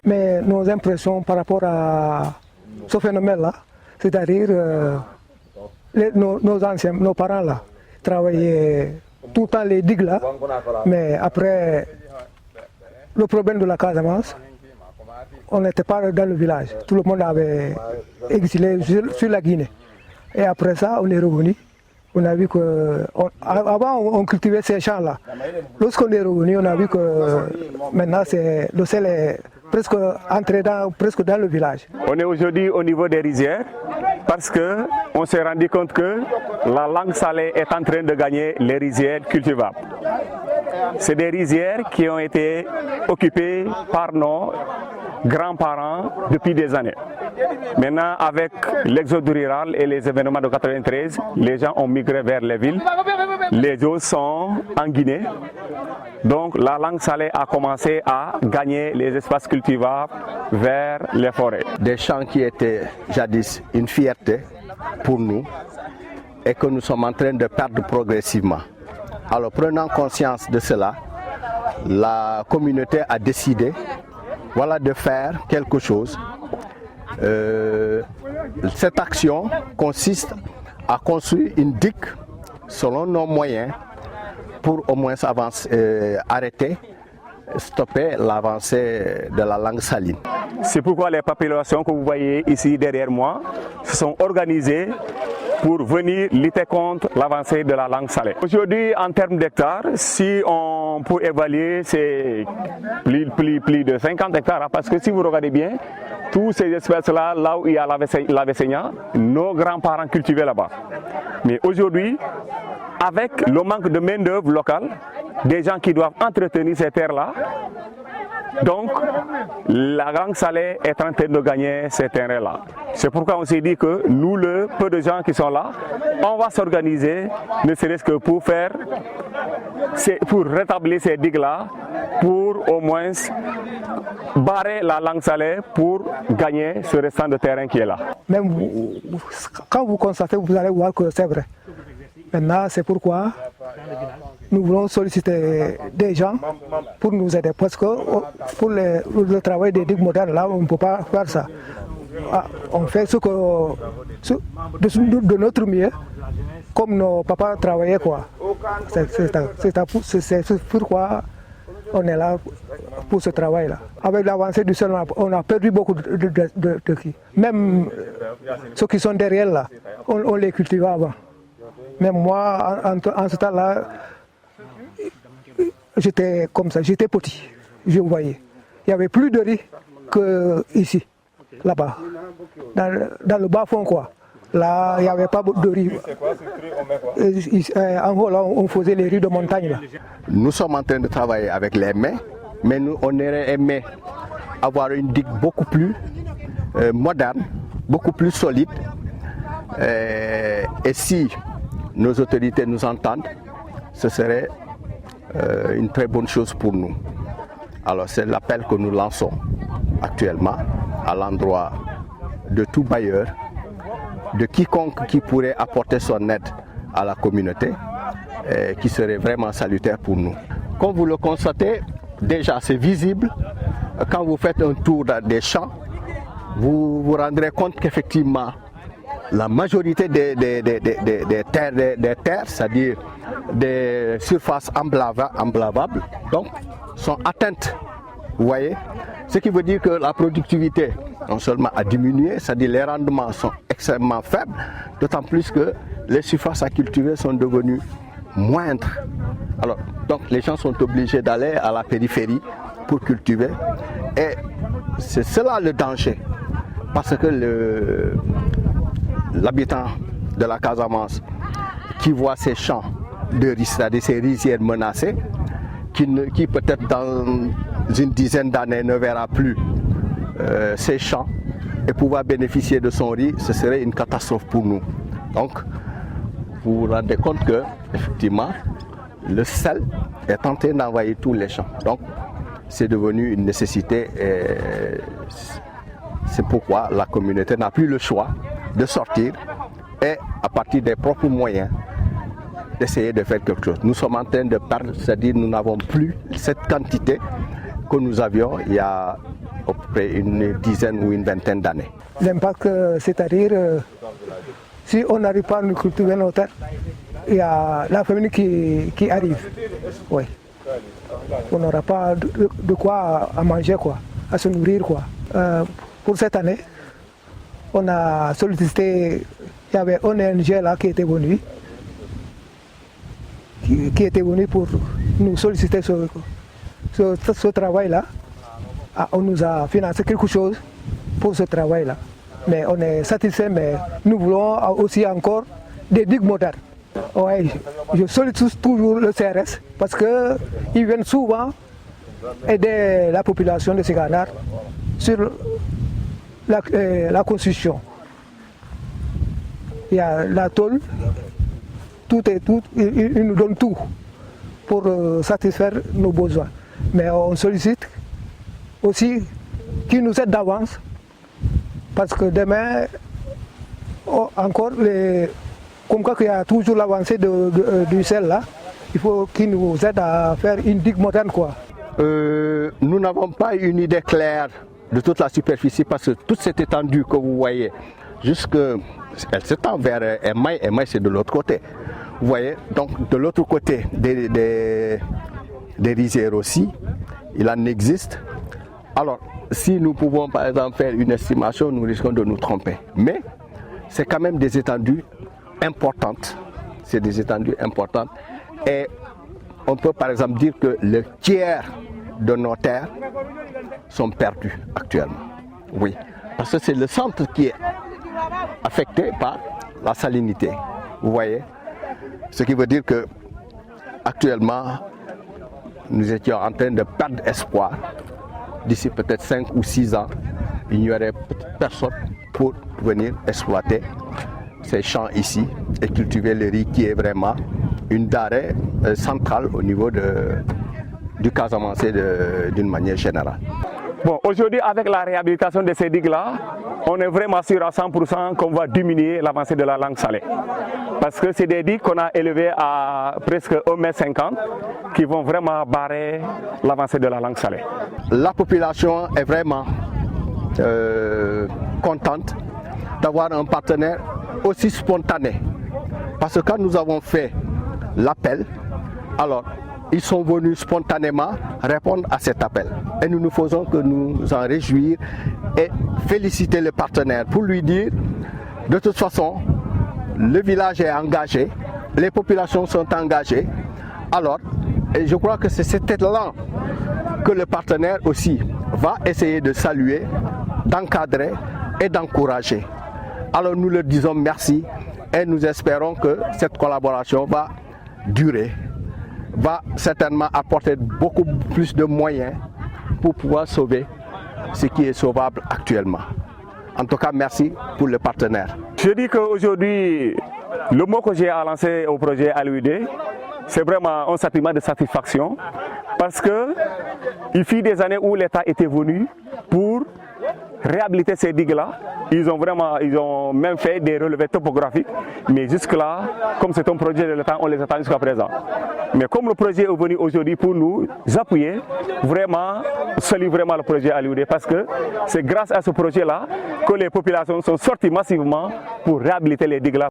Mais nos impressions par rapport à ce phénomène-là, c'est-à-dire nos anciens, nos parents là, travaillaient tout le temps les digues là, mais après le problème de la Casamance, on n'était pas dans le village. Tout le monde avait exilé sur la Guinée. Et après ça, on est revenu. On a vu que avant on cultivait ces champs-là. Lorsqu'on est revenu, on a vu que maintenant le sel est presque entré presque dans le village. On est aujourd'hui au niveau des rizières parce qu'on s'est rendu compte que la langue salée est en train de gagner les rizières cultivables. C'est des rizières qui ont été occupées par nos grands-parents depuis des années. Maintenant, avec l'exode rural et les événements de 93, les gens ont migré vers les villes. Les eaux sont en Guinée. Donc la langue salée a commencé à gagner les espaces cultivables vers les forêts. Des champs qui étaient jadis une fierté pour nous et que nous sommes en train de perdre progressivement. Alors prenant conscience de cela, la communauté a décidé de faire quelque chose. Cette action consiste à construire une digue selon nos moyens pour au moins stopper l'avancée de la langue saline. C'est pourquoi les populations que vous voyez ici derrière moi se sont organisées pour venir lutter contre l'avancée de la langue salée. Aujourd'hui, en termes d'hectares, si on peut évaluer, c'est plus de 50 hectares, parce que si vous regardez bien, tous ces espèces-là, là où il y a la Vesseña, nos grands-parents cultivaient là-bas. Mais aujourd'hui, avec le manque de main-d'œuvre locale, des gens qui doivent entretenir ces terres-là, donc la langue salée est en train de gagner ces terrains-là. C'est pourquoi on s'est dit que nous, le peu de gens qui sont là, on va s'organiser, ne serait-ce que pour rétablir ces digues-là, pour au moins barrer la langue salée pour gagner ce restant de terrain qui est là. Même quand vous constatez, vous allez voir que c'est vrai. Maintenant, c'est pourquoi nous voulons solliciter des gens pour nous aider. Parce que pour le travail des digues modernes, là, on ne peut pas faire ça. On fait de notre mieux, comme nos papas travaillaient, quoi. C'est pourquoi on est là pour ce travail-là. Avec l'avancée du sol, on a perdu beaucoup de qui. Même ceux qui sont derrière là, on les cultivait avant. Même moi, en ce temps-là, j'étais comme ça, j'étais petit, je voyais. Il n'y avait plus de riz qu'ici, là-bas. Dans le bas-fond, quoi. Là, il n'y avait pas de riz. En gros, là, on faisait les riz de montagne. Là. Nous sommes en train de travailler avec les mains, mais on aurait aimé avoir une digue beaucoup plus moderne, beaucoup plus solide. Et si nos autorités nous entendent, ce serait une très bonne chose pour nous. Alors c'est l'appel que nous lançons actuellement à l'endroit de tout bailleur, de quiconque qui pourrait apporter son aide à la communauté, qui serait vraiment salutaire pour nous. Comme vous le constatez, déjà c'est visible. Quand vous faites un tour des champs, vous vous rendrez compte qu'effectivement, la majorité des terres, c'est-à-dire des surfaces emblavables, donc, sont atteintes. Vous voyez? Ce qui veut dire que la productivité, non seulement a diminué, c'est-à-dire les rendements sont extrêmement faibles, d'autant plus que les surfaces à cultiver sont devenues moindres. Alors, donc les gens sont obligés d'aller à la périphérie pour cultiver. Et c'est cela le danger. Parce que l'habitant de la Casamance qui voit ces champs de riz, c'est-à-dire ces rizières menacées, qui peut-être dans une dizaine d'années ne verra plus ces champs et pouvoir bénéficier de son riz, ce serait une catastrophe pour nous. Donc, vous vous rendez compte que, effectivement, le sel est en train d'envahir tous les champs. Donc, c'est devenu une nécessité et c'est pourquoi la communauté n'a plus le choix de sortir et, à partir des propres moyens, d'essayer de faire quelque chose. Nous sommes en train de perdre, c'est-à-dire nous n'avons plus cette quantité que nous avions il y a à peu près une dizaine ou une vingtaine d'années. L'impact, c'est-à-dire, si on n'arrive pas à nous cultiver nos terres, il y a la famine qui arrive. Oui. On n'aura pas de quoi à manger, quoi, à se nourrir, quoi. Pour cette année, on a sollicité, il y avait un ONG là qui était venu, pour nous solliciter ce travail-là. On nous a financé quelque chose pour ce travail-là. Mais on est satisfait, mais nous voulons aussi encore des digues modernes. Ouais, je sollicite toujours le CRS parce qu'ils viennent souvent aider la population de Séganar sur la construction. Il y a la tôle, tout, ils nous donnent tout pour satisfaire nos besoins. Mais on sollicite aussi qu'ils nous aident d'avance parce que demain, encore, comme quoi il y a toujours l'avancée du sel là, il faut qu'ils nous aident à faire une digue moderne, quoi. Nous n'avons pas une idée claire de toute la superficie parce que toute cette étendue que vous voyez, elle s'étend vers Emmaï, Emmaï c'est de l'autre côté. Vous voyez, donc de l'autre côté des rizières aussi, il en existe. Alors, si nous pouvons par exemple faire une estimation, nous risquons de nous tromper. Mais c'est quand même des étendues importantes. C'est des étendues importantes. Et on peut par exemple dire que le tiers de nos terres sont perdus actuellement. Oui, parce que c'est le centre qui est affecté par la salinité. Vous voyez, ce qui veut dire que actuellement nous étions en train de perdre espoir. D'ici peut-être 5 ou 6 ans, il n'y aurait personne pour venir exploiter ces champs ici et cultiver le riz qui est vraiment une denrée centrale au niveau du Casamance d'une manière générale. Bon, aujourd'hui, avec la réhabilitation de ces digues-là, on est vraiment sûr à 100% qu'on va diminuer l'avancée de la langue salée. Parce que c'est des digues qu'on a élevées à presque 1,50 m qui vont vraiment barrer l'avancée de la langue salée. La population est vraiment contente d'avoir un partenaire aussi spontané. Parce que quand nous avons fait l'appel, alors ils sont venus spontanément répondre à cet appel. Et nous ne faisons que nous en réjouir et féliciter le partenaire pour lui dire, de toute façon, le village est engagé, les populations sont engagées. Alors, et je crois que c'est cet élan que le partenaire aussi va essayer de saluer, d'encadrer et d'encourager. Alors nous leur disons merci et nous espérons que cette collaboration va durer, va certainement apporter beaucoup plus de moyens pour pouvoir sauver ce qui est sauvable actuellement. En tout cas, merci pour le partenaire. Je dis qu'aujourd'hui, le mot que j'ai à lancer au projet ALUD, c'est vraiment un sentiment de satisfaction parce qu'il fut des années où l'État était venu pour réhabiliter ces digues-là. Ils ont même fait des relevés topographiques, mais jusque-là, comme c'est un projet de l'État, on les attend jusqu'à présent. Mais comme le projet est venu aujourd'hui pour nous appuyer, vraiment, salue vraiment le projet ALUD parce que c'est grâce à ce projet-là que les populations sont sorties massivement pour réhabiliter les digues-là.